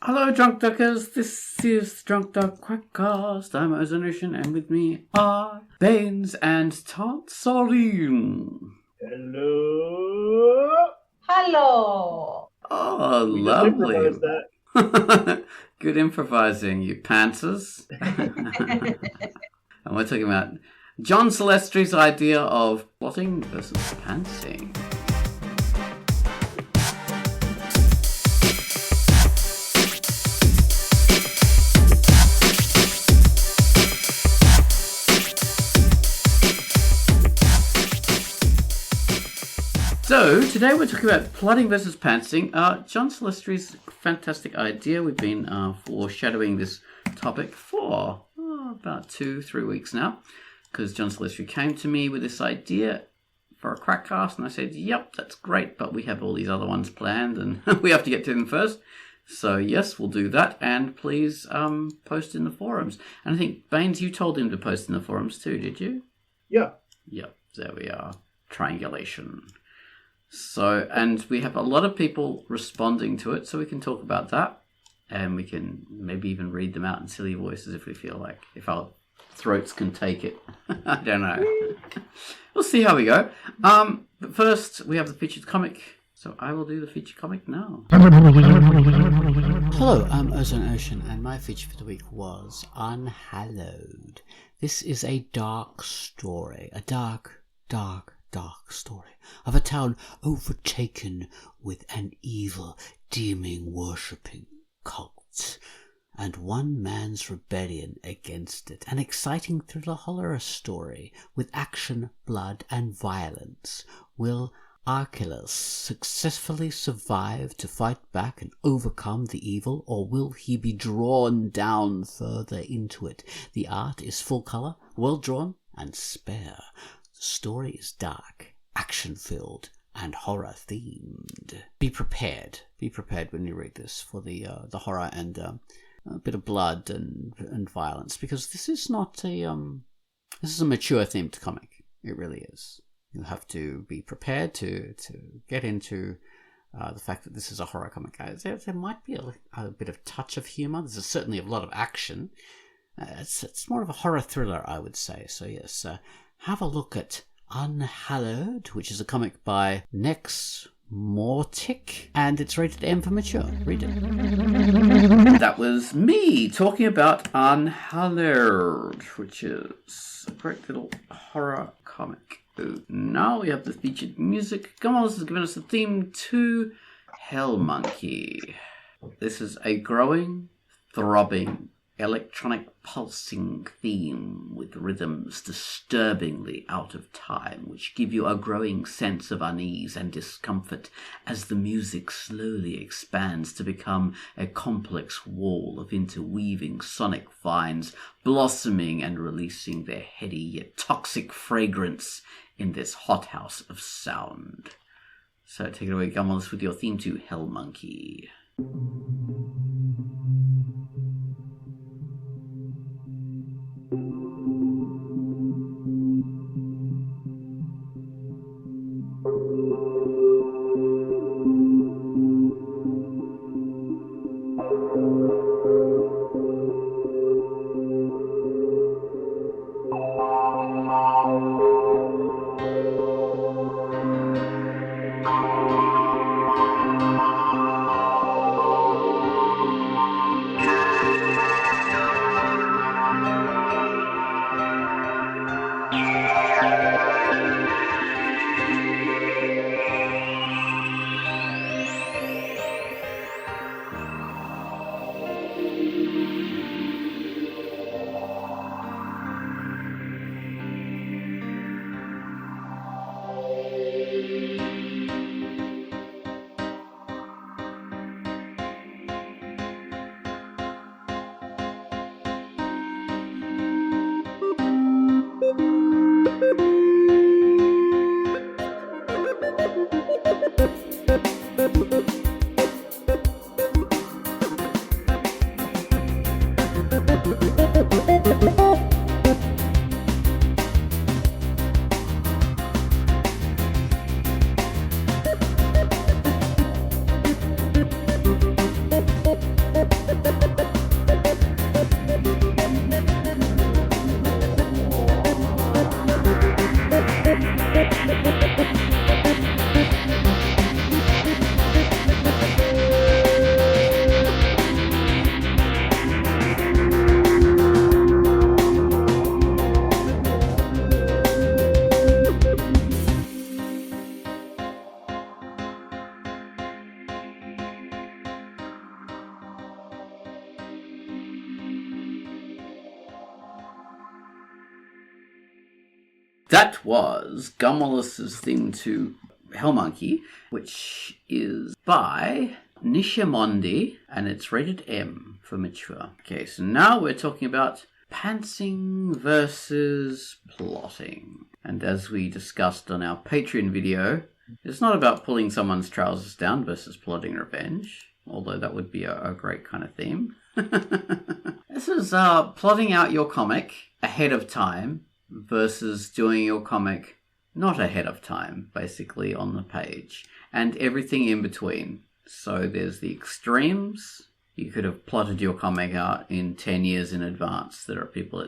Hello, Drunkduckers. This is Drunkduck Quackcast. I'm Ozonation, and with me are Baines and Tansarin. Hello. Hello. Oh, We lovely. just improvised that. Good improvising, you pantsers. And we're talking about John Celestri's idea of plotting versus pantsing. So, today we're talking about plotting versus pantsing. John Celestri's fantastic idea. We've been foreshadowing this topic for about 2-3 weeks now, because John Celestri came to me with this idea for a Quackcast, and I said, yep, that's great, but we have all these other ones planned, and we have to get to them first. So, yes, we'll do that, and please post in the forums. And I think, Baines, you told him to post in the forums too, did you? Yeah. Yep, there we are. Triangulation. So, and we have a lot of people responding to it, so we can talk about that, and we can maybe even read them out in silly voices if we feel like, if our throats can take it. I don't know. We'll see how we go. But first, we have the featured comic, so I will do the featured comic now. Hello, I'm Ozone Ocean, and my feature for the week was Unhallowed. This is a dark story, a dark story of a town overtaken with an evil, demon-worshipping cult, and one man's rebellion against it. An exciting thriller horror story with action, blood, and violence. Will Archelaus successfully survive to fight back and overcome the evil, or will he be drawn down further into it? The art is full color, well drawn, and spare. The story is dark, action-filled, and horror-themed. Be prepared when you read this for the horror and a bit of blood and violence, because this is not a this is a mature-themed comic. It really is. You have to be prepared to get into the fact that this is a horror comic. There might be a bit of touch of humor. There's certainly a lot of action. It's more of a horror thriller, I would say. So yes. Have a look at Unhallowed, which is a comic by Nex Mortic, and it's rated M for mature. Read it. That was me talking about Unhallowed, which is a great little horror comic. Now we have the featured music. Gomez has given us the theme to Hell Monkey. This is a growing, throbbing, electronic pulsing theme with rhythms disturbingly out of time, which give you a growing sense of unease and discomfort as the music slowly expands to become a complex wall of interweaving sonic vines, blossoming and releasing their heady yet toxic fragrance in this hothouse of sound. So take it away, Gummels, with your theme to Hell Monkey. That was Gummolus's theme to Hell Monkey, which is by Nishamondi, and it's rated M for mature. Okay, so now we're talking about pantsing versus plotting. And as we discussed on our Patreon video, it's not about pulling someone's trousers down versus plotting revenge, although that would be a great kind of theme. This is plotting out your comic ahead of time versus doing your comic not ahead of time, basically, on the page, and everything in between. So there's the extremes. You could have plotted your comic out in 10 years in advance. There are people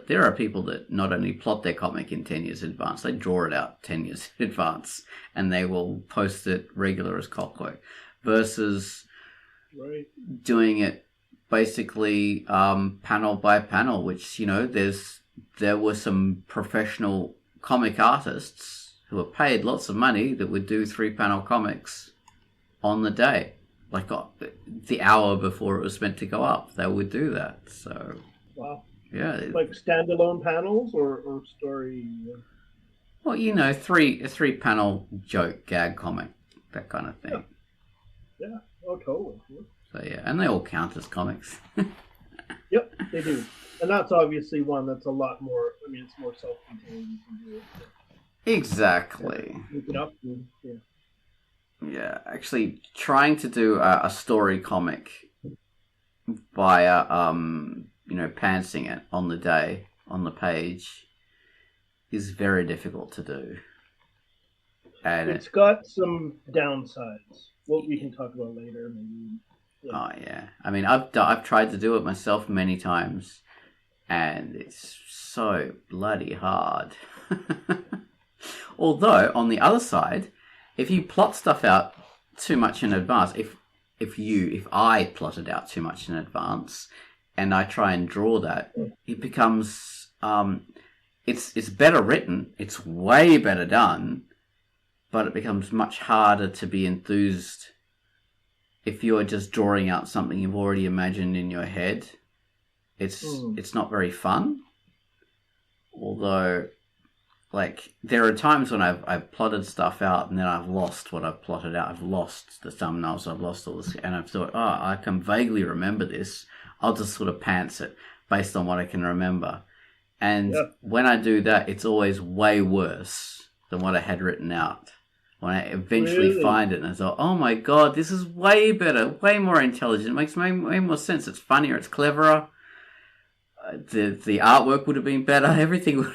that not only plot their comic in 10 years in advance, they draw it out 10 years in advance, and they will post it regular as clockwork, versus doing it basically panel by panel, which, there were some professional comic artists who were paid lots of money that would do 3-panel comics on the day. Like the hour before it was meant to go up, they would do that. So, wow, yeah, like standalone panels or story. Well, a 3-panel joke gag comic, that kind of thing. Yeah. Oh, totally. So yeah, and they all count as comics. Yep, they do, and that's obviously one that's a lot more. I mean, it's more self-contained. You can do it. Exactly. Look it up. Yeah. Yeah, actually, trying to do a story comic via, pantsing it on the day, on the page, is very difficult to do. And it's got some downsides. Well, we can talk about later, maybe. Yeah. Oh, yeah. I mean, I've tried to do it myself many times, and it's so bloody hard. Although, on the other side, if you plot stuff out too much in advance, if I plot it out too much in advance, and I try and draw that, it becomes it's better written, it's way better done, but it becomes much harder to be enthused if you're just drawing out something you've already imagined in your head. It's not very fun. Although, like, there are times when I've plotted stuff out and then I've lost what I've plotted out. I've lost the thumbnails, I've lost all this, and I've thought, I can vaguely remember this. I'll just sort of pants it based on what I can remember. And when I do that, it's always way worse than what I had written out. When I eventually find it and I thought, oh my god, this is way better, way more intelligent, it makes way more sense, it's funnier, it's cleverer, the artwork would have been better, everything would.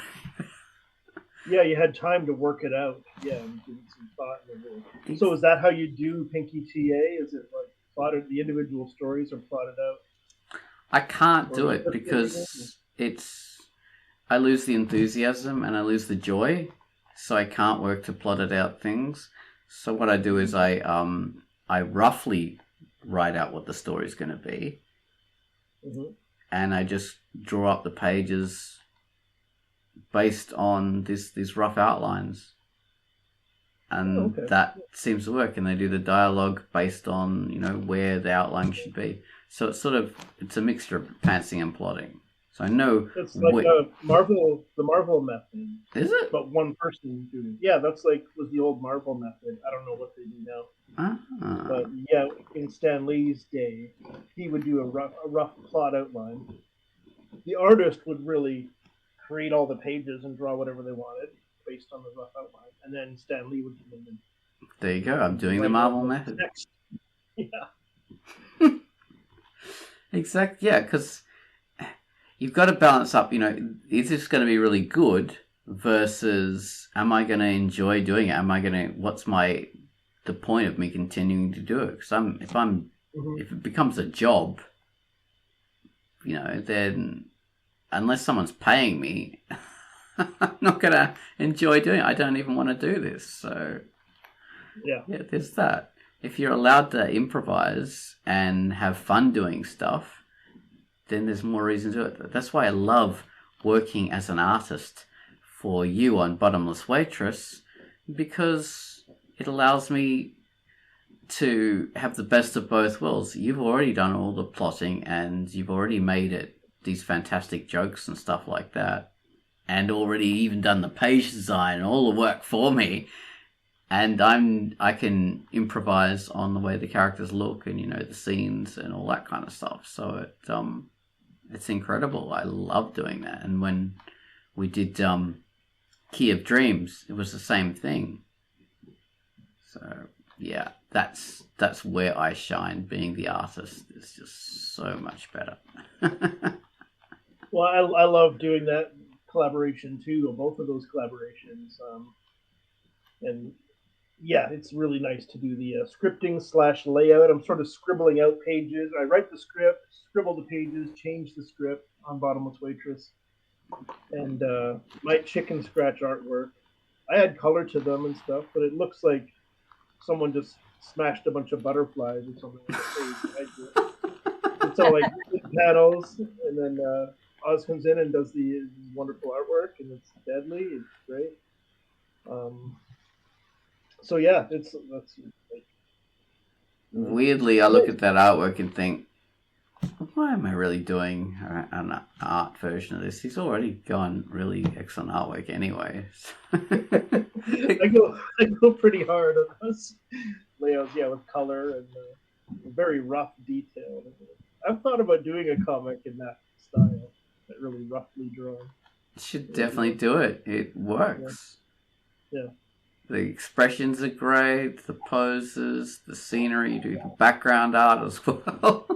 Yeah, you had time to work it out. Yeah, and give it some thought. So is that how you do Pinky TA? Is it like plotted, the individual stories are plotted out? I can't do it because I lose the enthusiasm and I lose the joy, so I can't work to plotted out things. So what I do is I roughly write out what the story's going to be, and I just draw up the pages based on these rough outlines, and that seems to work. And they do the dialogue based on where the outline should be. So it's a mixture of pantsing and plotting. So I know it's like the Marvel method. Is it? But one person doing. Yeah, that's was the old Marvel method. I don't know what they do now. But yeah, in Stan Lee's day, he would do a rough plot outline. The artist would really create all the pages and draw whatever they wanted based on the rough outline, and then Stan Lee would come in and. There you go. I'm doing the Marvel method. Next. Yeah. Exactly. Yeah, because you've got to balance up. Is this going to be really good versus am I going to enjoy doing it? What's the point of me continuing to do it? Because if it becomes a job, then unless someone's paying me, I'm not going to enjoy doing it. I don't even want to do this. So, yeah, there's that. If you're allowed to improvise and have fun doing stuff, then there's more reason to do it. That's why I love working as an artist for you on Bottomless Waitress, because it allows me to have the best of both worlds. You've already done all the plotting and you've already made it these fantastic jokes and stuff like that. and already even done the page design and all the work for me. And I can improvise on the way the characters look and, the scenes and all that kind of stuff. So it's incredible. I love doing that. And when we did Key of Dreams, it was the same thing. So yeah, that's where I shine. Being the artist is just so much better. Well, I love doing that collaboration too, both of those collaborations. And yeah, it's really nice to do the scripting / layout. I'm sort of scribbling out pages. I write the script, scribble the pages, change the script on Bottomless Waitress, and my chicken scratch artwork. I add color to them and stuff, but it looks like someone just smashed a bunch of butterflies or something on the page. It's all like panels, and then Oz comes in and does the wonderful artwork, and it's deadly. It's great. So yeah, that's like, weirdly, I look at that artwork and think, why am I really doing an art version of this? He's already gone really excellent artwork anyway. I go pretty hard on those layouts, with color and very rough detail. I've thought about doing a comic in that style, that really roughly drawn. Should definitely do it. It works. Yeah. The expressions are great, the poses, the scenery, you do the background art as well.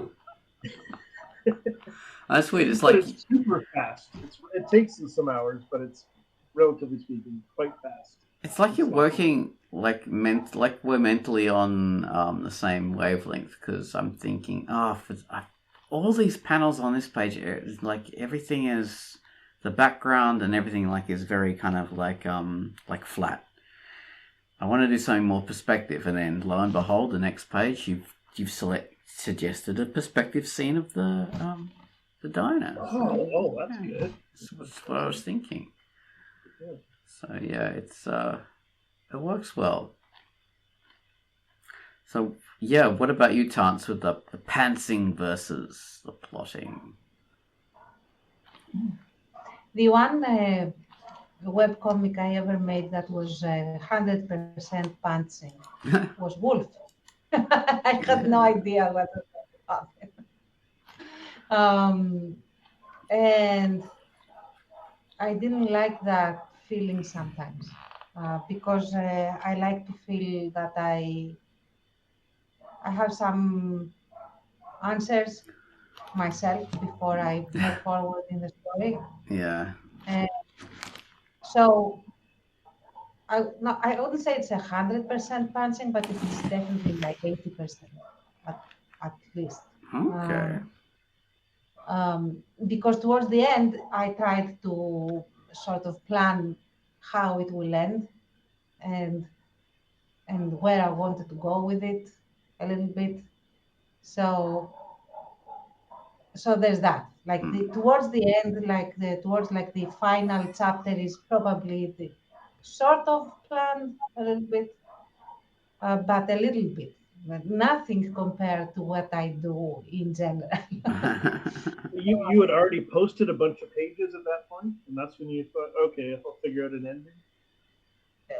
That's weird. It's like it's super fast. It takes some hours, but it's relatively speaking quite fast. It's like you're working like we're mentally on the same wavelength, because I'm thinking, all these panels on this page, like everything is the background and everything like is very kind of like flat. I want to do something more perspective, and then lo and behold, the next page you've suggested a perspective scene of the diner. Oh, that's good. That's what I was thinking. Yeah. So yeah, it works well. So yeah, what about you, Tance, with the pantsing versus the plotting? The one webcomic I ever made that was 100% pantsing was Wolf. I had no idea what was going to happen. And I didn't like that feeling sometimes because I like to feel that I have some answers myself before I move forward in the story. Yeah. So I wouldn't say it's 100% punching, but it's definitely like 80% at least. Okay. Because towards the end, I tried to sort of plan how it will end and where I wanted to go with it a little bit. So there's that. Like towards the end, towards the final chapter is probably the sort of planned a little bit, but a little bit. But nothing compared to what I do in general. You had already posted a bunch of pages at that point, and that's when you thought, okay, I'll figure out an ending.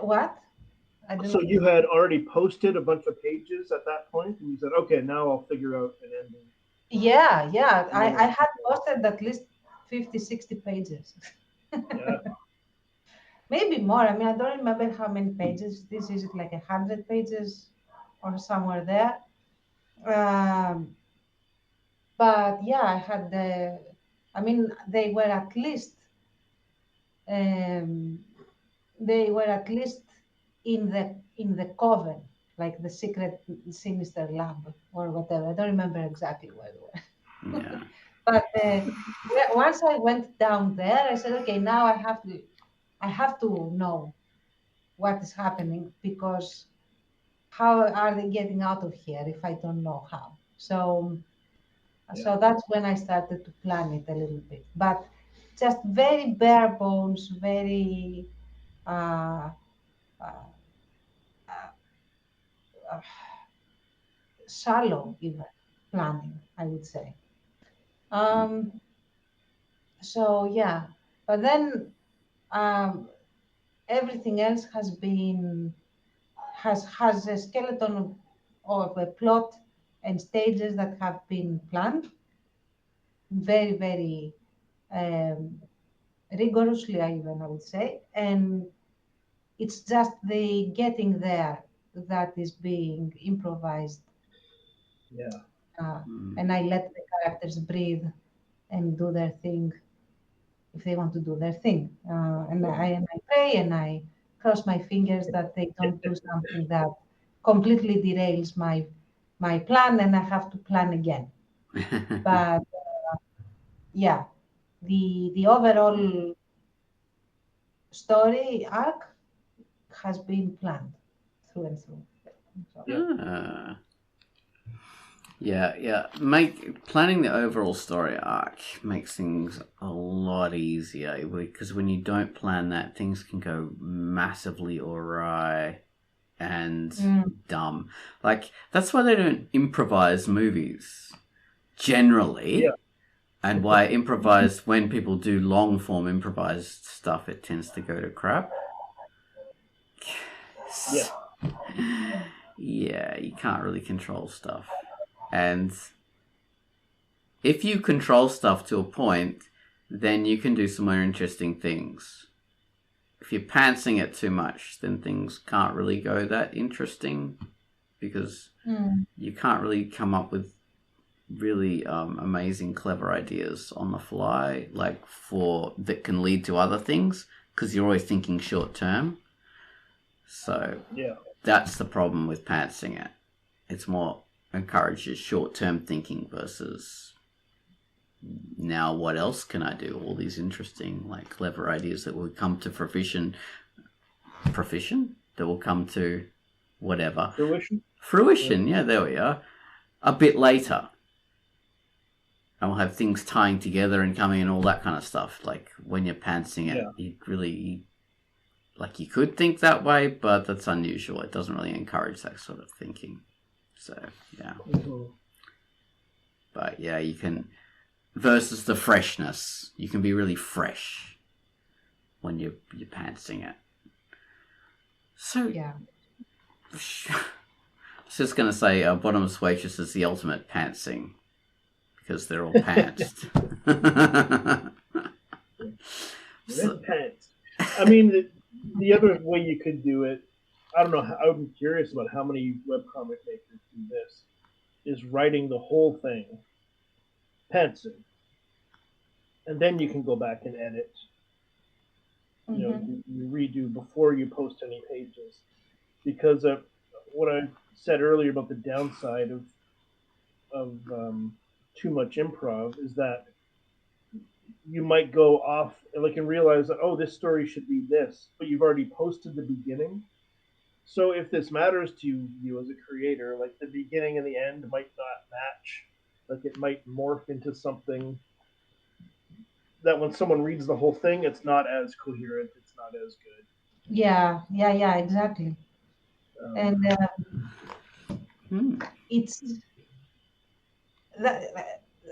What? So you had already posted a bunch of pages at that point, and you said, okay, now I'll figure out an ending. Yeah. I had posted at least 50, 60 pages. Yeah. Maybe more. I mean, I don't remember how many pages. This is like 100 pages or somewhere there. But yeah, I had they were at least in the coven, like the secret sinister lab or whatever. I don't remember exactly where they were. Yeah. But once I went down there, I said, okay, now I have to know what is happening, because how are they getting out of here if I don't know how? So that's when I started to plan it a little bit, but just very bare bones, very shallow even planning, I would say. So yeah, but then Um, Everything else has a skeleton of a plot and stages that have been planned very, very um, rigorously, I would say, and it's just the getting there that is being improvised. Yeah. And I let the characters breathe and do their thing if they want to do their thing. And I pray and I cross my fingers that they don't do something that completely derails my plan and I have to plan again. But yeah, the overall story arc has been planned through and through. So, Yeah. Planning the overall story arc makes things a lot easier because when you don't plan that, things can go massively awry and dumb. Like that's why they don't improvise movies generally. Yeah. And why improvised when people do long form improvised stuff, it tends to go to crap. Yeah. Yeah, you can't really control stuff. And if you control stuff to a point, then you can do some more interesting things. If you're pantsing it too much, then things can't really go that interesting because you can't really come up with really amazing, clever ideas on the fly, like that can lead to other things because you're always thinking short term. So that's the problem with pantsing it. It's more encourages short-term thinking versus now what else can I do? All these interesting, like clever ideas that will come to fruition that will come to whatever. Fruition, yeah, there we are. A bit later. And we'll have things tying together and coming and all that kind of stuff. Like when you're pantsing it, you really, like you could think that way, but that's unusual. It doesn't really encourage that sort of thinking. So, yeah. But, yeah, you can... Versus the freshness. You can be really fresh when you're pantsing it. So... Yeah. I was just going to say, Bottomless Waitress is the ultimate pantsing. Because they're all pantsed. Pants. I mean, the other way you could do it, I don't know. I'm curious about how many webcomic makers do this. Is writing the whole thing, pantsing, and then you can go back and edit. You know, you redo before you post any pages, because of what I said earlier about the downside of too much improv is that you might go off and realize that, oh, this story should be this, but you've already posted the beginning. So if this matters to you as a creator, like the beginning and the end might not match. Like it might morph into something that when someone reads the whole thing, it's not as coherent, it's not as good. Yeah, exactly. And it's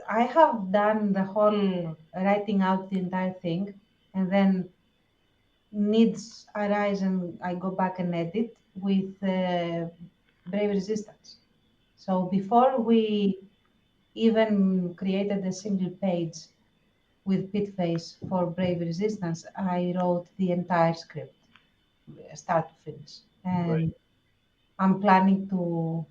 I have done the whole writing out the entire thing, and then needs arise and I go back and edit with Brave Resistance. So before we even created a single page with Pitface for Brave Resistance, I wrote the entire script, start to finish. And I'm planning to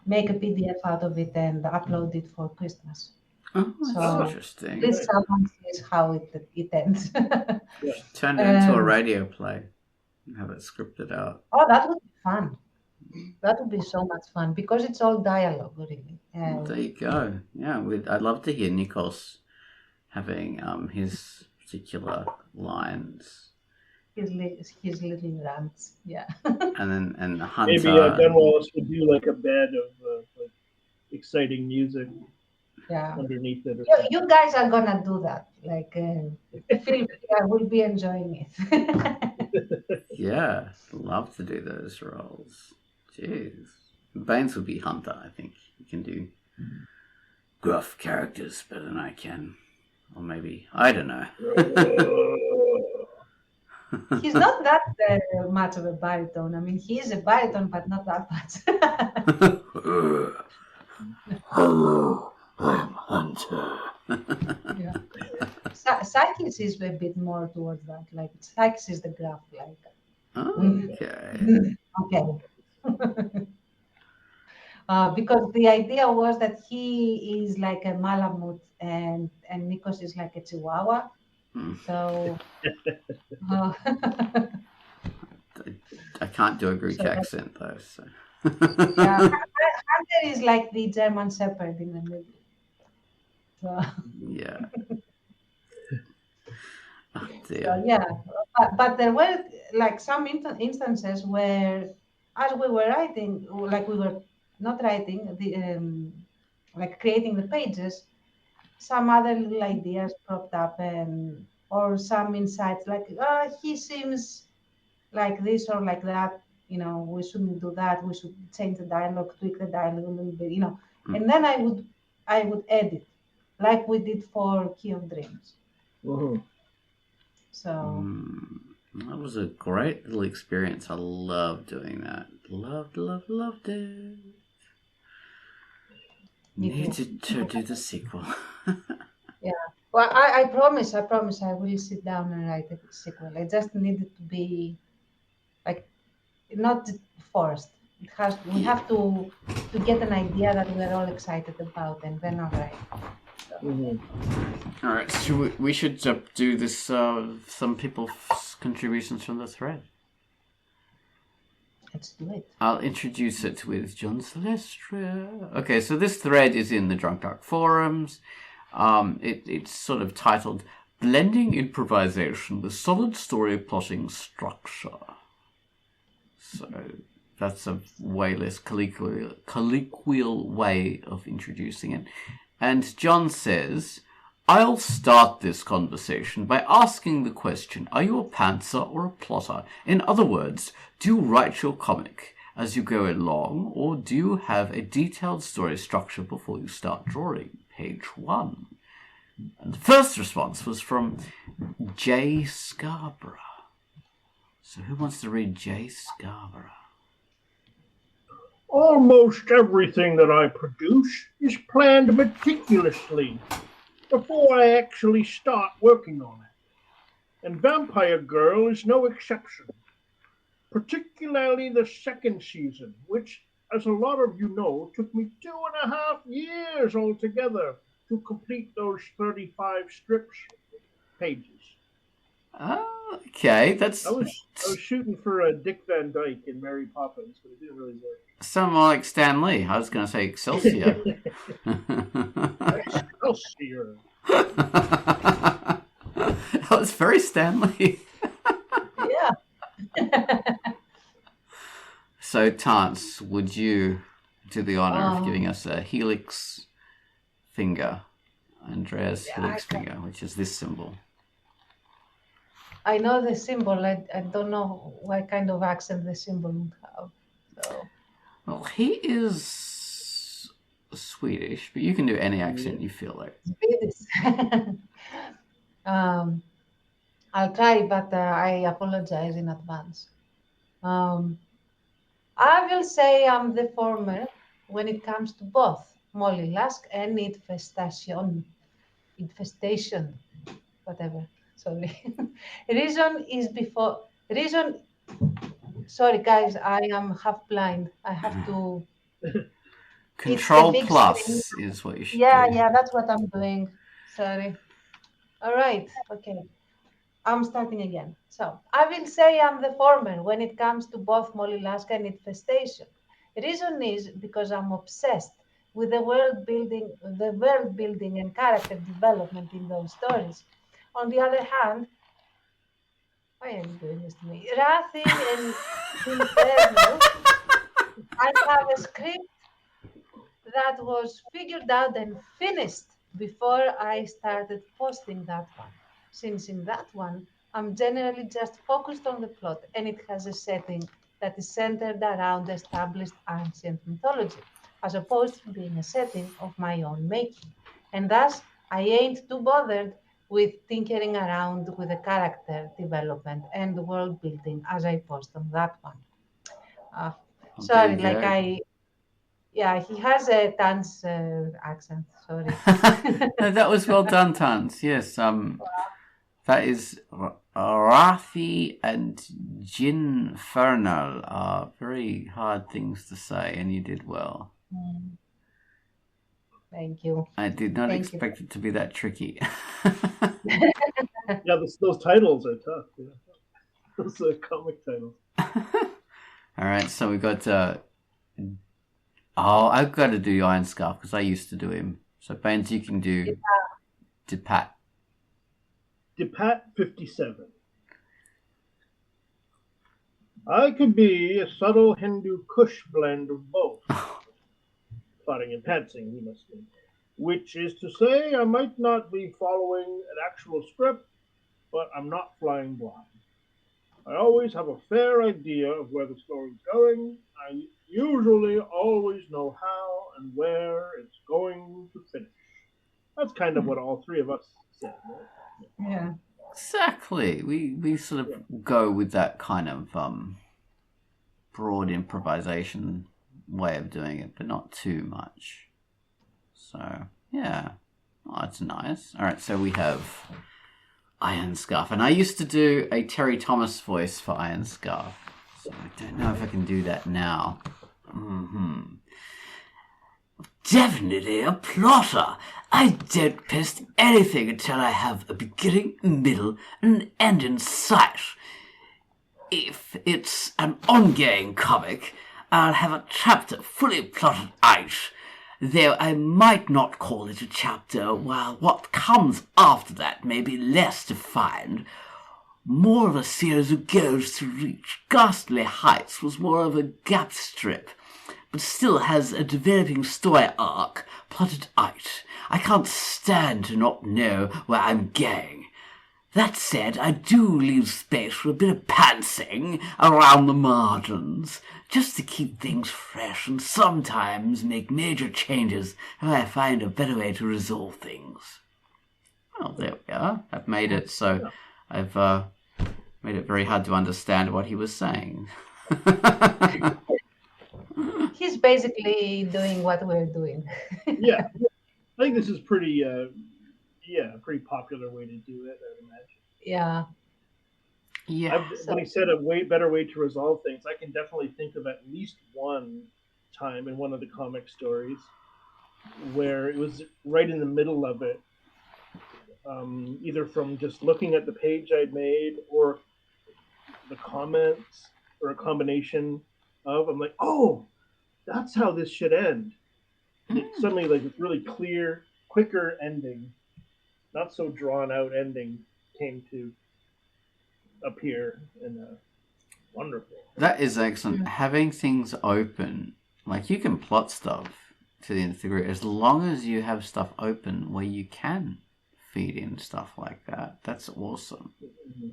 make a PDF out of it and upload it for Christmas. Oh, that's interesting. This someone sees how it ends. Turn it into a radio play and have it scripted out. Oh, that would be fun. That would be so much fun because it's all dialogue, really. There you go. Yeah, I'd love to hear Nikos having his particular lines. His little rants, yeah. and Hunter. Maybe Ben Wallace would do like a bed of like exciting music. Yeah. Underneath it. You guys are gonna do that. Like, I will be enjoying it. Yeah, love to do those roles. Jeez, Baines would be Hunter. I think he can do gruff characters better than I can, or maybe I don't know. He's not that much of a baritone. I mean, he is a baritone, but not that much. Hello, I'm Hunter. Yeah. Sakis is a bit more towards that. Like Sakis is the gruff, like. Okay. Okay. Because the idea was that he is like a Malamute and Nikos is like a Chihuahua. So I can't do a Greek So accent though. So. yeah, Hunter is like the German Shepherd in the middle. So, Yeah. Oh dear. so yeah, but there were like some instances where, as we were writing, like we were not writing like creating the pages, some other little ideas popped up and or some insights like he seems like this or like that, we shouldn't do that, we should change the dialogue, tweak the dialogue a little bit, and then I would edit like we did for Key of Dreams. So that was a great little experience. I loved doing that. Loved it. Needed to do the sequel. Yeah. Well, I promise I will sit down and write a sequel. I just need it to be like not forced. We have to get an idea that we're all excited about, and then I'll write. So. All right, so we should do this. Some people's contributions from the thread. Let's do it. I'll introduce it with John Celestri. Okay, so this thread is in the Drunkduck forums. It's sort of titled "Blending Improvisation with Solid Story Plotting Structure." So that's a way less colloquial way of introducing it. And John says, I'll start this conversation by asking the question, are you a pantser or a plotter? In other words, do you write your comic as you go along, or do you have a detailed story structure before you start drawing? Page 1. And the first response was from J. Scarborough. So who wants to read J. Scarborough? Almost everything that I produce is planned meticulously before I actually start working on it. And Vampire Girl is no exception. Particularly the second season, which, as a lot of you know, took me 2.5 years altogether to complete those 35 strips pages. Okay, I was shooting for Dick Van Dyke in Mary Poppins, but it didn't really work. Sound more like Stan Lee. I was going to say Excelsior. Excelsior. That was very Stan Lee. Yeah. So, Tance, would you do the honor of giving us a helix finger? Andrea's helix finger, which is this symbol. I know the symbol. I don't know what kind of accent the symbol would have. So. Well, he is Swedish, but you can do any accent you feel like. Swedish. I'll try, but I apologize in advance. I will say I'm the former when it comes to both Molly Lusk and infestation, whatever. Sorry. Sorry, guys, I am half blind. I have to. Control plus screen. Is what you should do. Yeah, that's what I'm doing. Sorry. All right. Okay. I'm starting again. So I will say I'm the former when it comes to both Molly Lusk and infestation. The reason is because I'm obsessed with the world building and character development in those stories. On the other hand, why are you doing this to me? Rathi and Inferno, I have a script that was figured out and finished before I started posting that one. Since in that one, I'm generally just focused on the plot and it has a setting that is centered around established ancient mythology, as opposed to being a setting of my own making. And thus, I ain't too bothered with tinkering around with the character development and the world building as I post on that one. Uh, Well, there sorry, you like go. yeah, he has a Tan's accent. Sorry. No, that was well done, Tans. Yes, that is Rathi and Ginfernal are very hard things to say, and you did well. Thank you. I did not Thank expect it to be that tricky. Yeah, those titles are tough. Yeah. Those are comic titles. All right, so we got. I've got to do Iron Scarf because I used to do him. So Baines, you can do Depat. Depat 57. I could be a subtle Hindu Kush blend of both. Plotting and pantsing, he must be. Which is to say, I might not be following an actual script, but I'm not flying blind. I always have a fair idea of where the story's going. I usually always know how and where it's going to finish. That's kind of what all three of us said, right? Yeah. Exactly. We sort of go with that kind of broad improvisation way of doing it, but not too much. So yeah, that's nice. All right, so we have Iron Scarf, and I used to do a Terry Thomas voice for Iron Scarf, so I don't know if I can do that now. Definitely a plotter. I don't post anything until I have a beginning, middle, and an end in sight. If it's an ongoing comic, I'll have a chapter fully plotted out, though I might not call it a chapter, while what comes after that may be less defined. More of a series of goals to reach. Ghastly Heights was more of a gap strip, but still has a developing story arc plotted out. I can't stand to not know where I'm going. That said, I do leave space for a bit of pantsing around the margins, just to keep things fresh and sometimes make major changes if I find a better way to resolve things. Well, there we are. I've made it so I've made it very hard to understand what he was saying. He's basically doing what we're doing. Yeah, I think this is pretty pretty popular way to do it, I imagine. Yeah. Yeah. When he said a way better way to resolve things, I can definitely think of at least one time in one of the comic stories where it was right in the middle of it, either from just looking at the page I'd made or the comments or a combination of, I'm like, oh, that's how this should end. Suddenly, like, this really clear, quicker ending, not so drawn out ending came to appear, and wonderful. That is excellent. Having things open, like you can plot stuff to the nth degree as long as you have stuff open where you can feed in stuff like that. That's awesome. Mm-hmm.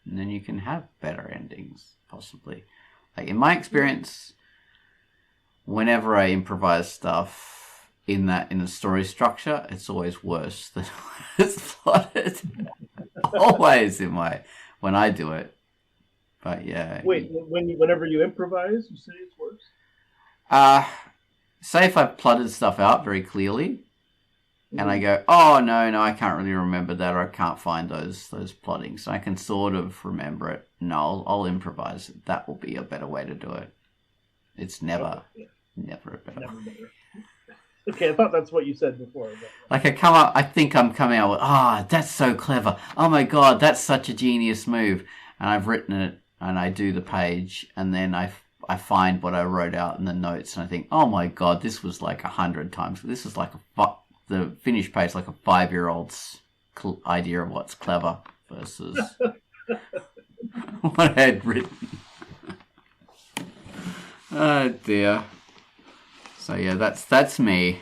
And then you can have better endings, possibly. Like in my experience, whenever I improvise stuff in the story structure, it's always worse than it's plotted. Always when I do it. But yeah. Wait, whenever you improvise, you say it's worse? Say if I've plotted stuff out very clearly, and I go, oh no, I can't really remember that, or I can't find those plottings. So I can sort of remember it. No, I'll improvise it. That will be a better way to do it. It's never a better way. Okay, I thought that's what you said before. Like I think I'm coming out with, that's so clever. Oh my god, that's such a genius move. And I've written it, and I do the page, and then I find what I wrote out in the notes, and I think, oh my god, this was like 100 times. This is like the finished page, like a 5-year-old's idea of what's clever versus what I had written. Oh dear. So yeah, that's me.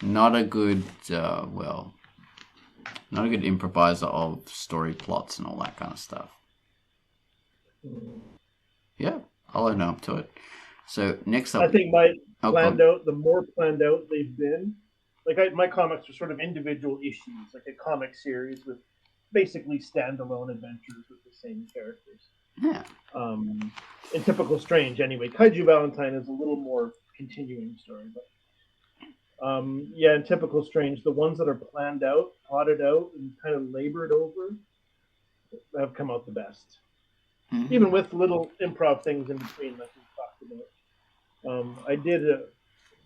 Not a good, not a good improviser of story plots and all that kind of stuff. Yeah, I'll own up to it. So next up, I think the more planned out they've been, my comics are sort of individual issues, like a comic series with basically standalone adventures with the same characters. Yeah. In typical Strange, anyway. Kaiju Valentine is a little more continuing story, but in typical Strange, the ones that are planned out, plotted out, and kind of labored over have come out the best. Mm-hmm. Even with little improv things in between, like we talked about. I did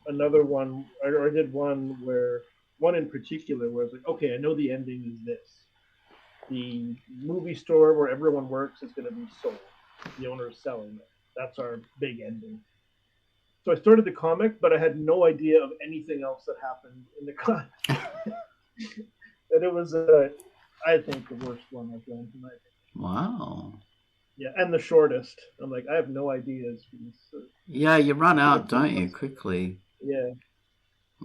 another one, or I did one in particular where I was like, okay, I know the ending is this. The movie store where everyone works is going to be sold. The owner is selling it. That's our big ending. So I started the comic, but I had no idea of anything else that happened in the comic. And it was, I think, the worst one I've done tonight. Wow. Yeah, and the shortest. I'm like, I have no ideas. Yeah, you run out, don't you, quickly? Yeah.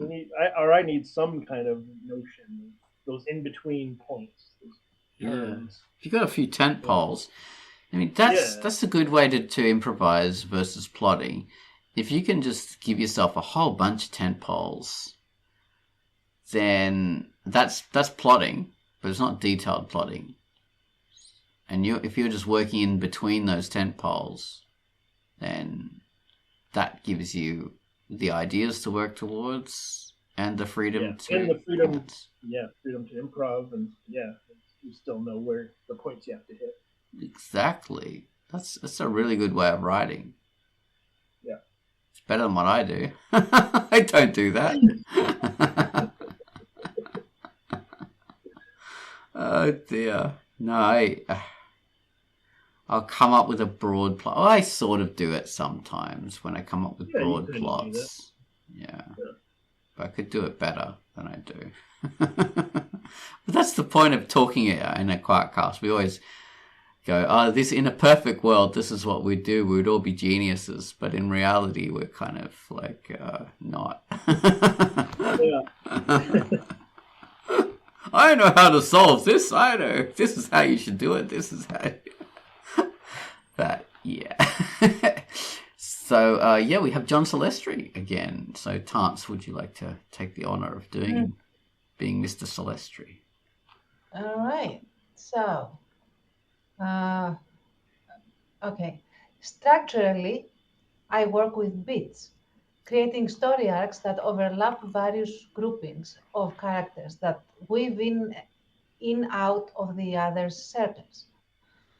I need some kind of notion, those in-between points. Yeah. If you've got a few tent poles, I mean, that's a good way to improvise versus plotting. If you can just give yourself a whole bunch of tent poles, then that's plotting, but it's not detailed plotting. And if you're just working in between those tent poles, then that gives you the ideas to work towards and the freedom to freedom to improv, and you still know where the points you have to hit. Exactly. That's a really good way of writing. Yeah. It's better than what I do. I don't do that. Oh dear. No, I'll come up with a broad plot. Well, I sort of do it sometimes when I come up with broad plots. Yeah. But I could do it better than I do. But that's the point of talking in a Quackcast. We always go, this in a perfect world, this is what we'd do. We'd all be geniuses. But in reality, we're kind of like not. I know how to solve this. I know. This is how you should do it. This is how... But, yeah. So, we have John Celestri again. So, Tance, would you like to take the honor of being Mr. Celestri? All right. So, okay. Structurally, I work with beats, creating story arcs that overlap various groupings of characters that weave in out of the other's circles.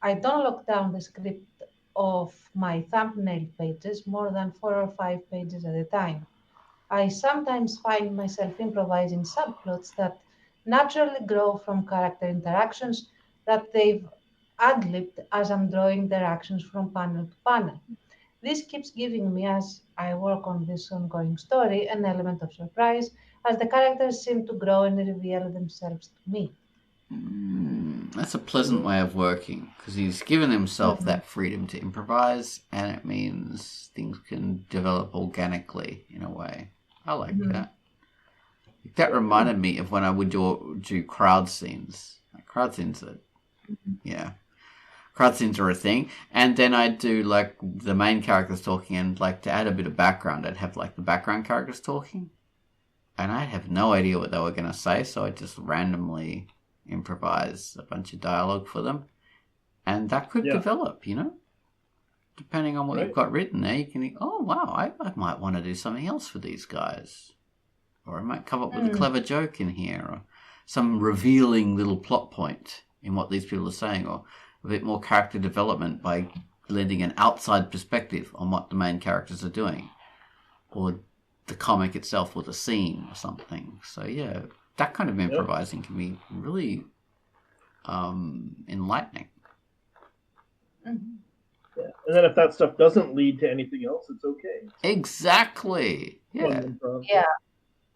I don't lock down the script of my thumbnail pages more than 4 or 5 pages at a time. I sometimes find myself improvising subplots that naturally grow from character interactions that they've ad-libbed as I'm drawing their actions from panel to panel. This keeps giving me, as I work on this ongoing story, an element of surprise as the characters seem to grow and reveal themselves to me. That's a pleasant way of working because he's given himself that freedom to improvise, and it means things can develop organically in a way. I like that. That reminded me of when I would do crowd scenes. Crowd scenes are a thing. And then I'd do like the main characters talking, and like to add a bit of background, I'd have like the background characters talking. And I'd have no idea what they were going to say, so I'd just randomly improvise a bunch of dialogue for them. And that could develop, Depending on what you've got written there, you can think, oh, wow, I might want to do something else for these guys. Or I might come up with a clever joke in here, or some revealing little plot point in what these people are saying, or a bit more character development by lending an outside perspective on what the main characters are doing, or the comic itself, or the scene, or something. So, that kind of improvising can be really enlightening. Mm-hmm. Yeah. And then if that stuff doesn't lead to anything else, it's okay. Exactly. Yeah.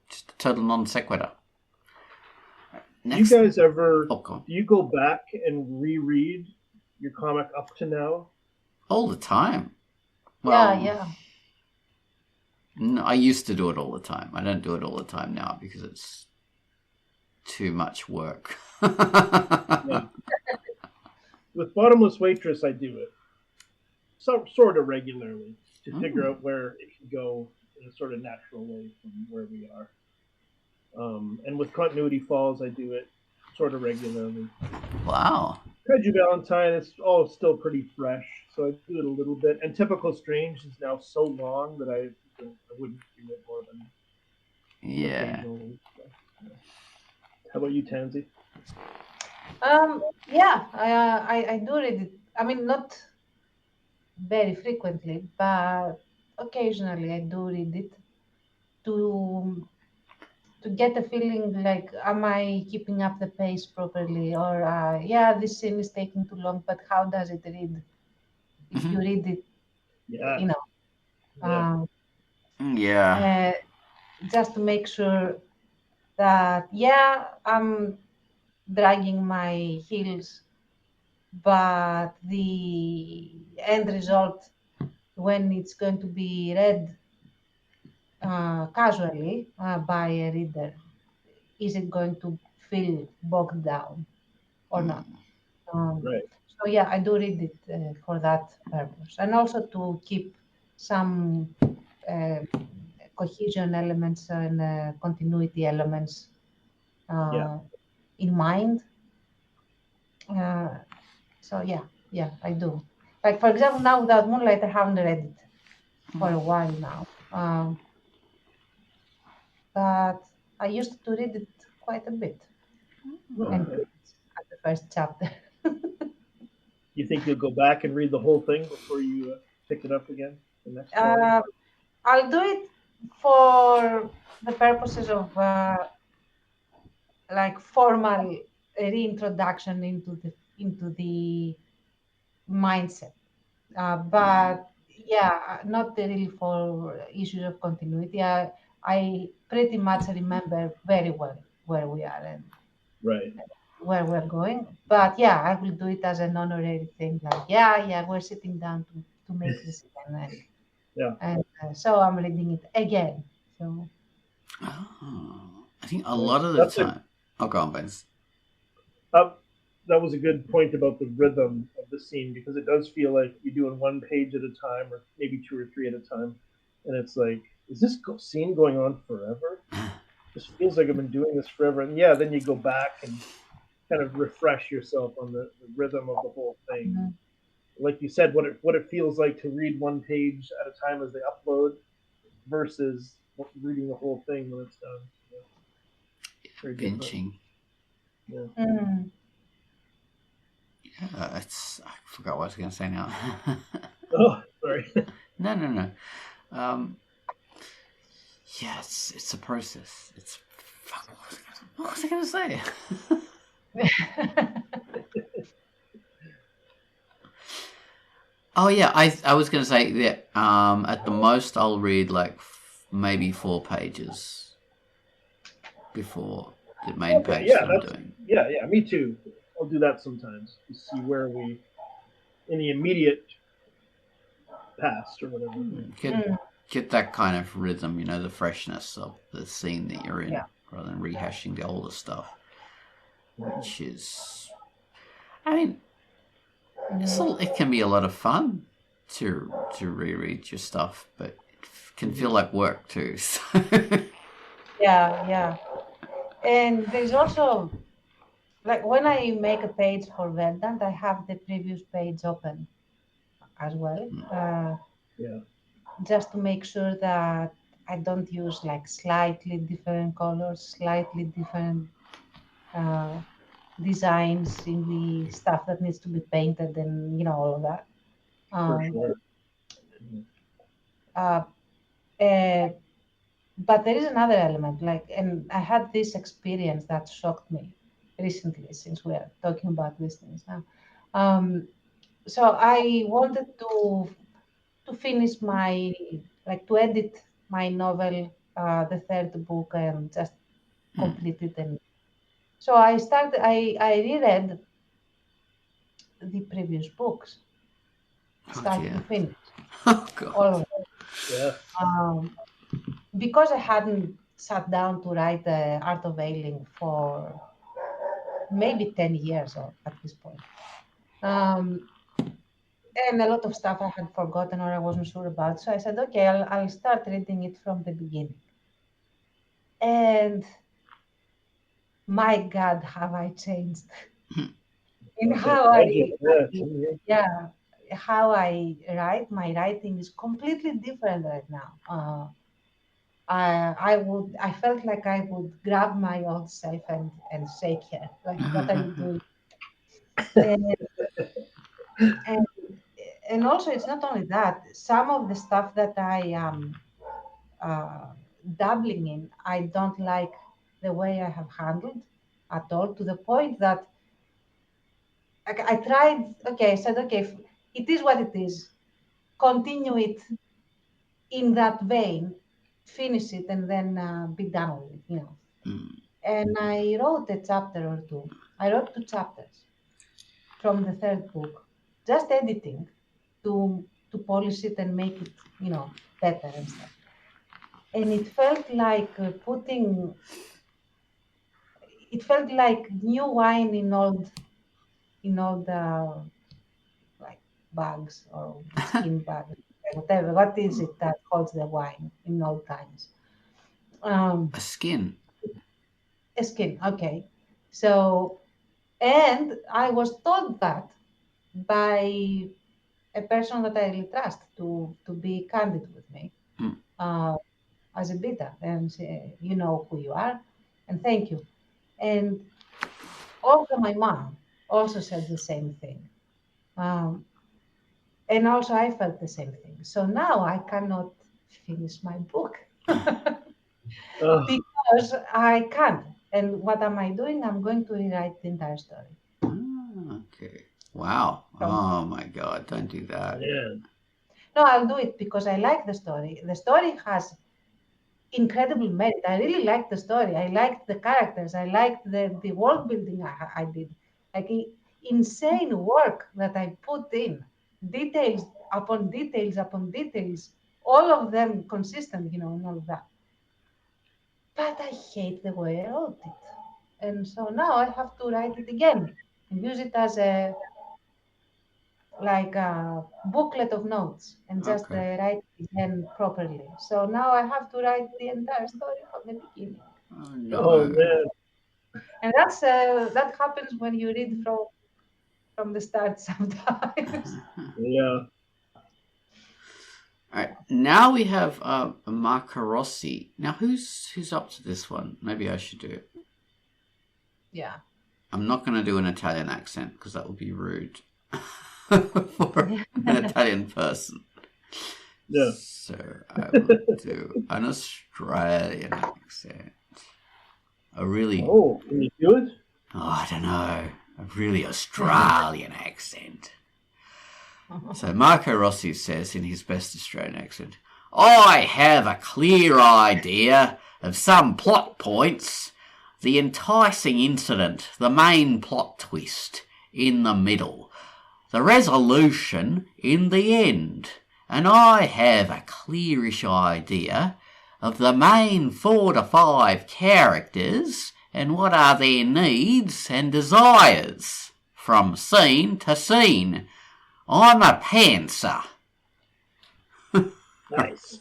Just a total non sequitur. Next. Do you guys ever do you go back and reread your comic up to now? All the time. Well, No, I used to do it all the time. I don't do it all the time now because it's too much work. With Bottomless Waitress, I do it sort of regularly to figure out where it can go in a sort of natural way from where we are. And with Continuity Falls, I do it sort of regularly. Wow. Reggie Valentine, it's all still pretty fresh, so I do it a little bit. And Typical Strange is now so long that I wouldn't do it more than occasionally. So, yeah. How about you, Tansy? Yeah, I do read it. I mean, not very frequently, but occasionally I do read it to get a feeling like, am I keeping up the pace properly, or yeah, this scene is taking too long, but how does it read? If you read it, Yeah. you know, Yeah. just to make sure that, yeah, I'm dragging my heels, but the end result, when it's going to be read casually by a reader, is it going to feel bogged down or not? Right. So yeah, I do read it for that purpose, and also to keep some uh, cohesion elements and continuity elements Yeah. in mind. Uh, so yeah, I do. Like for example, now Without Moonlight, I haven't read it for a while now, but I used to read it quite a bit, and Okay. at the first chapter. You think you'll go back and read the whole thing before you pick it up again, the next volume? Uh, I'll do it for the purposes of like formal reintroduction into the mindset. But yeah, not really for issues of continuity. I pretty much remember very well where we are and Right. where we're going. But yeah, I will do it as an honorary thing. Like, yeah, we're sitting down to make this again. Yeah. And so I'm reading it again. So I think a Right. lot of the time. Oh, go on, Vince. That was a good point about the rhythm of the scene because it does feel like you're doing one page at a time or maybe two or three at a time. And it's like, is this scene going on forever? This feels like I've been doing this forever. And yeah, then you go back and kind of refresh yourself on the rhythm of the whole thing. mhm. Like you said, what it feels like to read one page at a time as they upload versus reading the whole thing when it's done. Yeah. Very different. Binging. Yeah. Mm. Yeah, I forgot what I was going to say now. Oh, sorry. No. Yeah, it's a process. It's fuck. What was I going to say? Oh yeah, I was going to say that. At the most, I'll read like maybe 4 pages before the main page Yeah, that I'm doing. yeah, me too. I'll do that sometimes to see where we in the immediate past or whatever. Get that kind of rhythm, the freshness of the scene that you're in, Yeah. rather than rehashing the older stuff. Which is, I mean, it can be a lot of fun to reread your stuff, but it can feel like work too. So. Yeah. And there's also, like when I make a page for Verdant, I have the previous page open as well, Yeah. just to make sure that I don't use like slightly different colors, slightly different designs in the stuff that needs to be painted and all of that. For sure. Uh, uh, but there is another element, like, and I had this experience that shocked me recently, since we are talking about these things now. So I wanted to finish my, like, to edit my novel, the third book, and just complete it. And so I reread the previous books, start to finish, Oh god. all of them. Yeah. Because I hadn't sat down to write Art of Ailing for maybe 10 years or at this point. And a lot of stuff I had forgotten or I wasn't sure about. So I said, okay, I'll start reading it from the beginning. And my God, have I changed in I can how imagine. yeah, how I write. My writing is completely different right now. I felt like I would grab my old self and shake her, like, what are you doing? And, and and also, it's not only that. Some of the stuff that I am uh, dabbling in, I don't like the way I have handled at all. To the point that I tried. Okay, I said, okay, it is what it is. Continue it in that vein, finish it, and then be done with it. And I wrote a chapter or two. I wrote 2 chapters from the third book, just editing to polish it and make it, better and stuff. And it felt like it felt like new wine in old like bags or skin bags, whatever. What is it that holds the wine in old times? A skin. A skin. Okay. So, and I was told that by a person that I really trust to be candid with me uh, as a beta and say, you know who you are, and thank you. And also, my mom also said the same thing. Um, and also, I felt the same thing. So now I cannot finish my book Ugh. because I can't. And what am I doing? I'm going to rewrite the entire story. Okay. Wow. Oh my God! Don't do that. Yeah. No, I'll do it because I like the story. The story has incredible merit. I really liked the story. I liked the characters. I liked the world building I did. Like insane work that I put in, details upon details upon details, all of them consistent, and all of that. But I hate the way I wrote it. And so now I have to write it again and use it as a booklet of notes and just write it again properly. So now I have to write the entire story from the beginning. Oh no. Oh man. And that happens when you read from the start sometimes. Yeah. All right. Now we have Marco Rossi. Now who's up to this one? Maybe I should do it. Yeah. I'm not going to do an Italian accent because that would be rude for an Italian person. Yeah. So I will do an Australian accent. A really... Oh, can you do it? Oh, I don't know. A really Australian accent. So Marco Rossi says in his best Australian accent, I have a clear idea of some plot points. The enticing incident, the main plot twist in the middle, the resolution in the end. And I have a clearish idea of the main 4 to 5 characters and what are their needs and desires from scene to scene. I'm a pantser. Nice.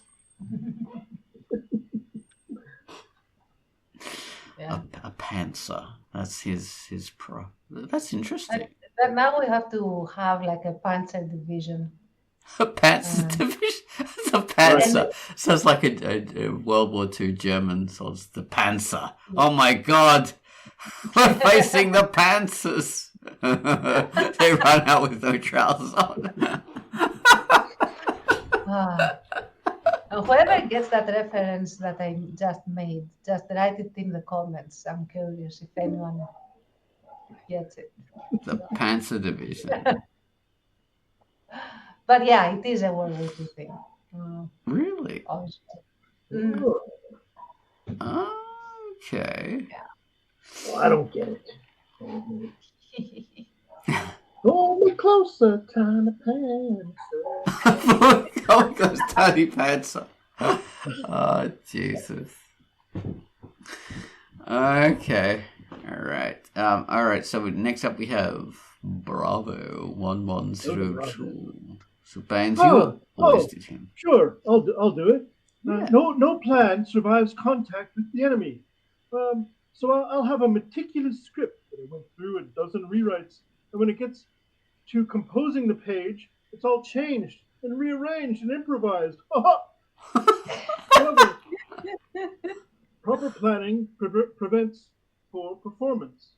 Yeah. A pantser. That's his pro. That's interesting. And now we have to have like a panzer division. A pantser division. It's a pantser. Sounds like a World War II German. So it's the Panzer. Oh my God. We're facing the panzers. They run out with no trousers on. And whoever gets that reference that I just made, just write it in the comments. I'm curious if anyone gets it. The Panzer Division. But yeah, it is a World War II thing. Really? Okay. Yeah. Well, I don't get it. Hold me closer, tiny pantser. Hold me closer, tiny pantser. Oh, Jesus. Okay. All right. So next up we have Bravo 110. So Baines, you listed him. Sure, I'll do it. Yeah. No plan survives contact with the enemy. So I'll have a meticulous script that I went through a dozen rewrites, and when it gets to composing the page, it's all changed and rearranged and improvised. However, proper planning prevents poor performance.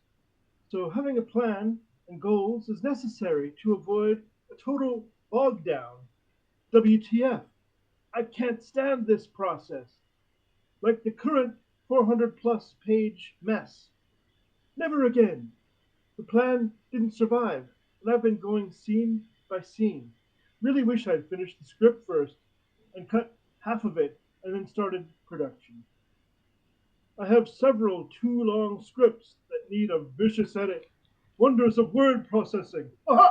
So having a plan and goals is necessary to avoid a total bog down. WTF. I can't stand this process. Like the current 400 plus page mess. Never again. The plan didn't survive, and I've been going scene by scene. Really wish I'd finished the script first and cut half of it and then started production. I have several too long scripts that need a vicious edit. Wonders of word processing. Aha!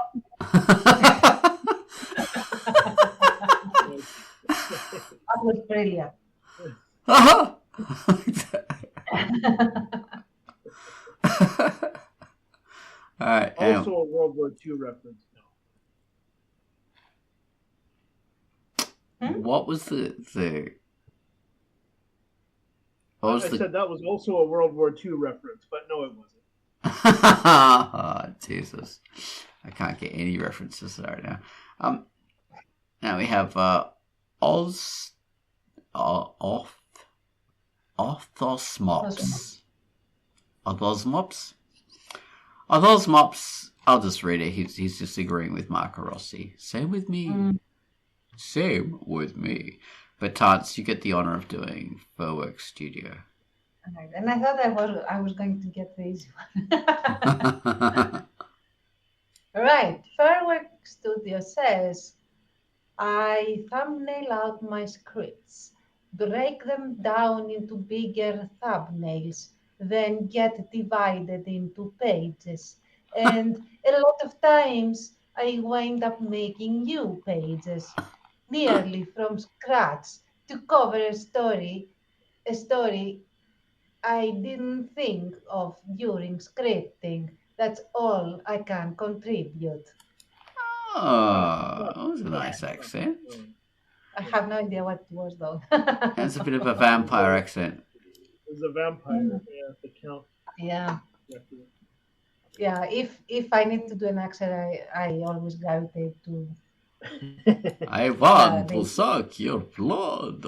That was brilliant. Aha! All right. Also a World War II reference. What was the? I said that was also a World War II reference, but no, it wasn't. Oh, Jesus, I can't get any references right now. Now we have Orthosmops. Orthosmops. I'll just read it. He's just agreeing with Marco Rossi. Same with me. Same with me. But Tance, you get the honor of doing Furwork Studio. And I thought I was going to get the easy one. All right. Furwork Studio says, I thumbnail out my scripts, break them down into bigger thumbnails, then get divided into pages. And a lot of times I wind up making new pages, nearly from scratch, to cover a story I didn't think of during scripting. That's all I can contribute. Oh, that was a nice accent. I have no idea what it was, though. That's a bit of a vampire accent. It was a vampire, the count. Yeah. Yeah, if I need to do an accent, I always gravitate to... I want to suck your blood.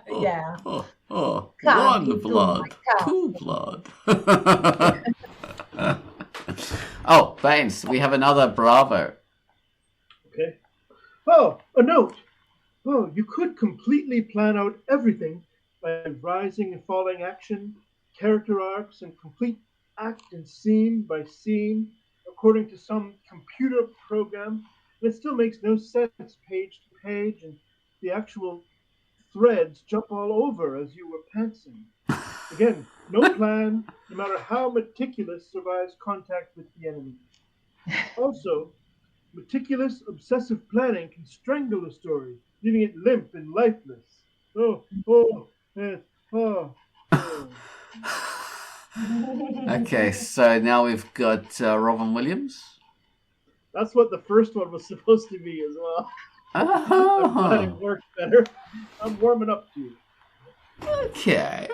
Yeah. One blood, two blood. Oh, thanks. We have another Bravo. Okay. Oh, a note. Oh, you could completely plan out everything by rising and falling action, character arcs, and complete act and scene by scene according to some computer program. And it still makes no sense page to page, and the actual threads jump all over as you were pantsing. Again, no plan, no matter how meticulous, survives contact with the enemy. Also, meticulous, obsessive planning can strangle a story, leaving it limp and lifeless. Okay, so now we've got Robin Williams. That's what the first one was supposed to be as well. Oh. I'm glad it worked better. I'm warming up to you. Okay,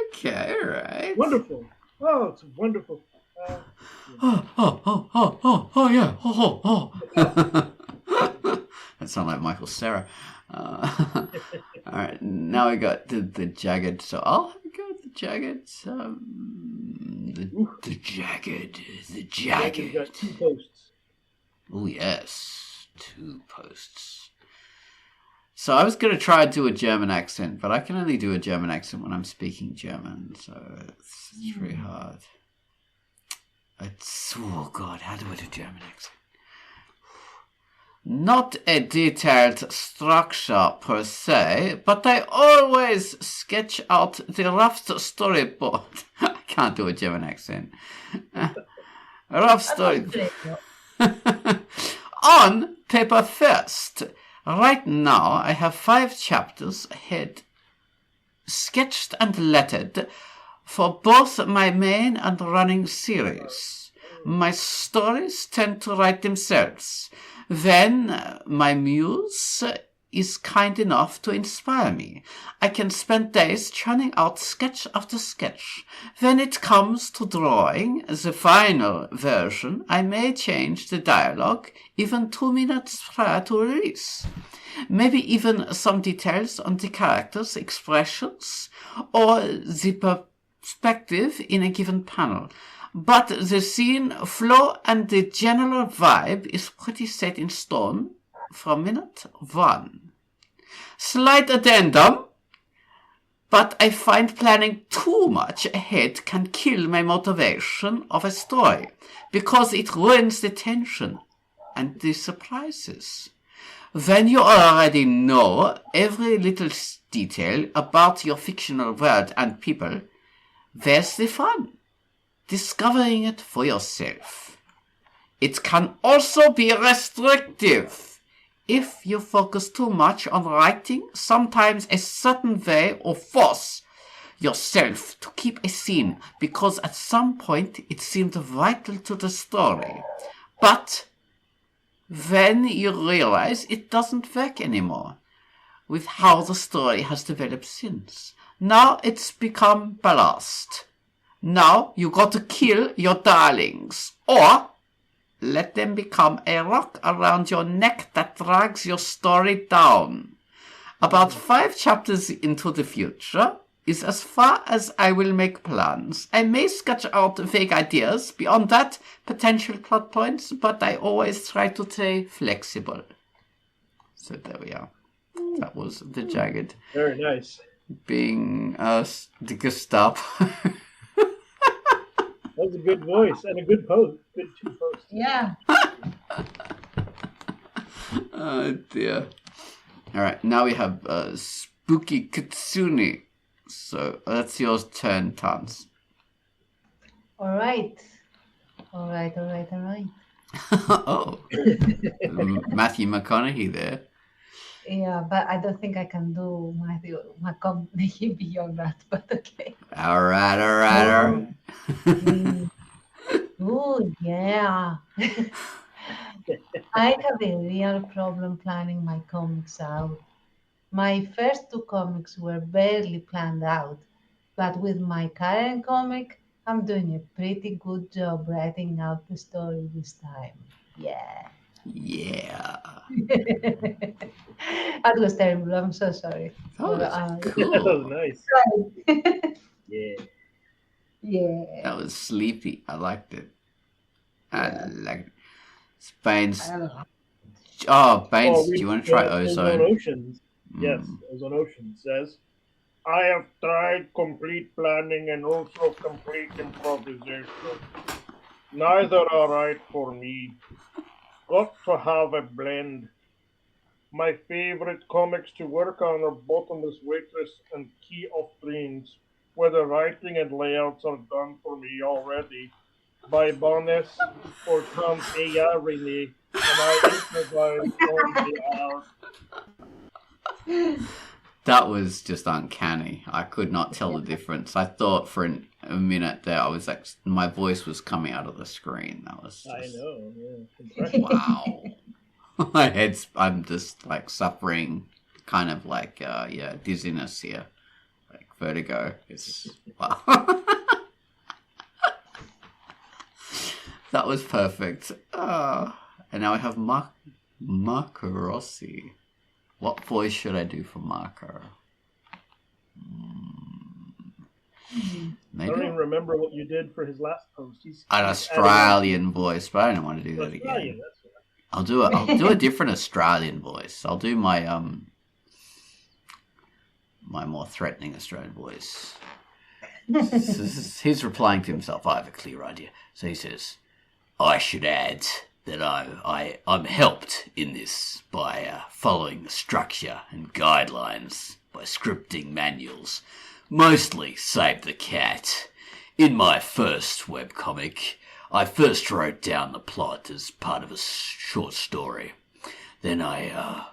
all right. Wonderful. Oh, it's wonderful. Yeah. That sounds like Michael Cera. All right, now we got the jagged. So I'll have a go at the jagged. The jagged. You've got 2 posts. Oh yes, 2 posts. So I was going to try and do a German accent, but I can only do a German accent when I'm speaking German, so it's very hard. Oh God, how do I do German accent? Not a detailed structure per se, but I always sketch out the rough storyboard. I can't do a German accent. Rough storyboard. On paper first. Right now, I have 5 chapters ahead, sketched and lettered, for both my main and running series. My stories tend to write themselves. Then my muse is kind enough to inspire me. I can spend days churning out sketch after sketch. When it comes to drawing the final version, I may change the dialogue even 2 minutes prior to release. Maybe even some details on the characters' expressions or the perspective in a given panel. But the scene flow and the general vibe is pretty set in stone from minute 1. Slight addendum, but I find planning too much ahead can kill my motivation of a story, because it ruins the tension and the surprises. When you already know every little detail about your fictional world and people, where's the fun? Discovering it for yourself. It can also be restrictive. If you focus too much on writing, sometimes a certain way, or force yourself to keep a scene because at some point it seemed vital to the story. But when you realize it doesn't work anymore with how the story has developed since. Now it's become ballast. Now you got to kill your darlings, or let them become a rock around your neck that drags your story down. About 5 chapters into the future is as far as I will make plans. I may sketch out vague ideas, beyond that, potential plot points, but I always try to stay flexible. So there we are. That was the Jagged. Very nice. Being the Gustav. That was a good voice and a good post. Good 2 posts. Yeah. Oh dear. Alright, now we have Spooky Kitsune. So that's your turn, Tans. All right. Oh. Matthew McConaughey there. Yeah, but I don't think I can do Matthew McConaughey beyond that, but okay. Alright. Oh, yeah. I have a real problem planning my comics out. My first 2 comics were barely planned out, but with my current comic, I'm doing a pretty good job writing out the story this time. Yeah. That was terrible. I'm so sorry. That was That cool. was nice. Yeah. Yeah. That was sleepy. I liked it. I liked it. Baines. Oh, Baines, do you want to try Ozone? Oceans. Yes, Ozone Ocean says, I have tried complete planning and also complete improvisation. Neither are right for me. Got to have a blend. My favorite comics to work on are Bottomless Waitress and Key of Dreams, where the writing and layouts are done for me already by Bones or Tom Rene, and I improvise on the hour. That was just uncanny. I could not tell the difference. I thought for a minute there, I was like, my voice was coming out of the screen. That was just, I know, yeah. Wow. My head's, I'm just like suffering kind of like, dizziness here. Like vertigo. It's, wow. That was perfect. And now I have Marco Rossi. What voice should I do for Marco? Maybe I don't even remember what you did for his last post. an Australian voice, but I don't want to do that again. Australian, that's right. I'll do a different Australian voice. I'll do my my more threatening Australian voice. He's replying to himself. I have a clear idea. So he says, I should add that I'm helped in this by following the structure and guidelines, by scripting manuals, mostly Save the Cat. In my first webcomic, I first wrote down the plot as part of a short story. Then I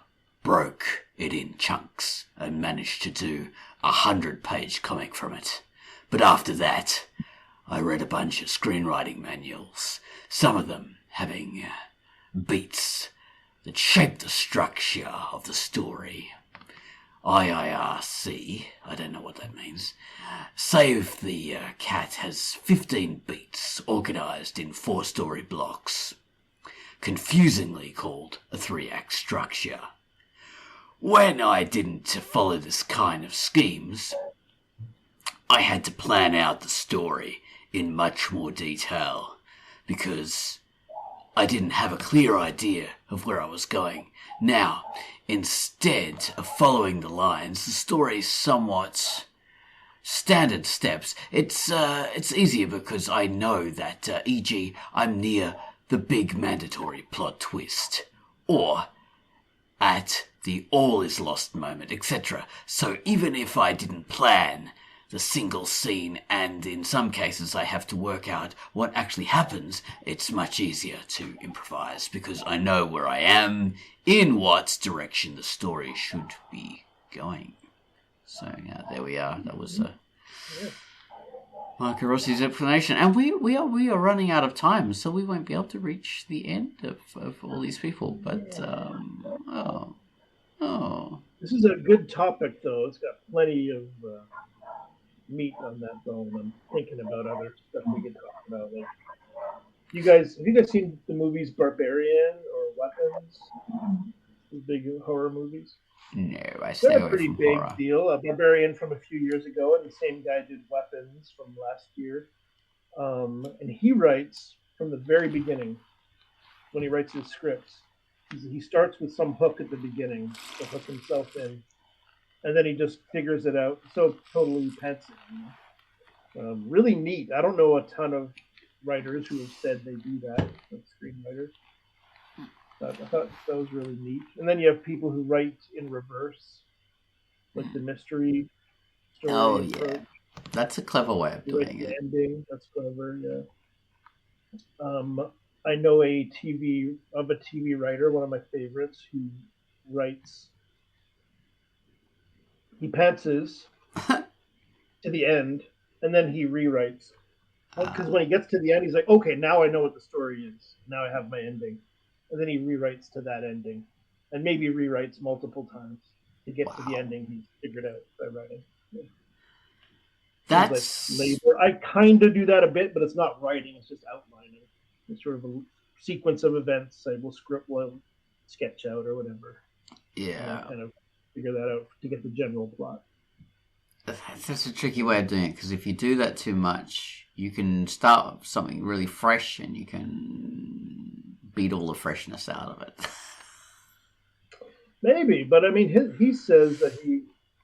broke it in chunks and managed to do a 100-page comic from it. But after that, I read a bunch of screenwriting manuals, some of them having beats that shaped the structure of the story. IIRC, I don't know what that means, say if the cat has 15 beats organised in 4-story blocks, confusingly called a 3-act structure. When I didn't follow this kind of schemes, I had to plan out the story in much more detail, because I didn't have a clear idea of where I was going. Now, instead of following the lines, the story's somewhat standard steps. It's easier because I know that, e.g., I'm near the big mandatory plot twist, or at the all is lost moment, etc. So even if I didn't plan the single scene, and in some cases I have to work out what actually happens, it's much easier to improvise because I know where I am, in what direction the story should be going. So yeah, there we are. That was Marco Rossi's explanation, and we are running out of time, so we won't be able to reach the end of all these people. But this is a good topic, though. It's got plenty of meat on that bone. I'm thinking about other stuff we could talk about. Like, have you guys seen the movies Barbarian or Weapons? These big horror movies. No, They're a pretty big deal. A Barbarian from a few years ago, and the same guy did Weapons from last year. And he writes from the very beginning when he writes his scripts. He starts with some hook at the beginning to hook himself in, and then he just figures it out. So totally pensive. Really neat. I don't know a ton of writers who have said they do that, like screenwriters. But I thought that was really neat. And then you have people who write in reverse, like the mystery story. Oh, yeah. That's a clever way of doing it. The ending. That's clever, yeah. I know a TV writer, one of my favorites, who writes. He pantses to the end, and then he rewrites. Because when he gets to the end, he's like, okay, now I know what the story is. Now I have my ending. And then he rewrites to that ending. And maybe rewrites multiple times to get to the ending he's figured out by writing. Yeah. That's like labor. I kind of do that a bit, but it's not writing, it's just outlining. It's sort of a sequence of events I will sketch out or whatever. Yeah. And kind of figure that out to get the general plot. That's a tricky way of doing it, because if you do that too much, you can start something really fresh and you can beat all the freshness out of it. Maybe, but I mean, he says that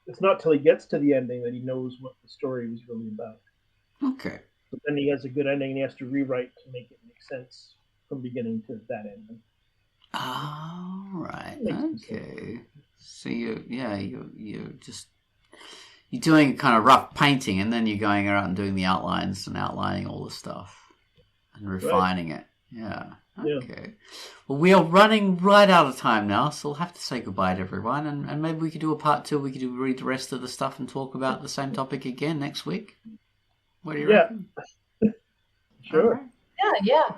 it's not till he gets to the ending that he knows what the story was really about. Okay. But then he has a good ending and he has to rewrite to make it make sense from beginning to that ending. Oh, right. Okay. So you're doing kind of rough painting, and then you're going around and doing the outlines and outlining all the stuff and refining it. Yeah. Okay. Yeah. Well, we are running right out of time now, so we'll have to say goodbye to everyone, and maybe we could do a part 2. We could read the rest of the stuff and talk about the same topic again next week. What do you reckon? Sure. Right. Yeah.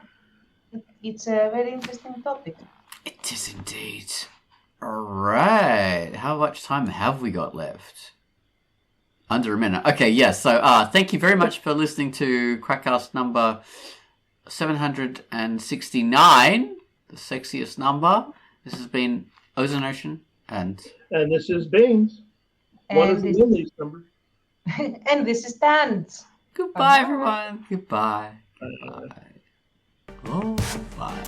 It's a very interesting topic. It is indeed. All right. How much time have we got left? Under a minute. Okay, yes. So thank you very much for listening to Quackcast number 769, the sexiest number. This has been Ozone Ocean and this is Baines. What is the Lily's number? And this is Tans. Goodbye, everyone. Goodbye. Goodbye. Oh, bye.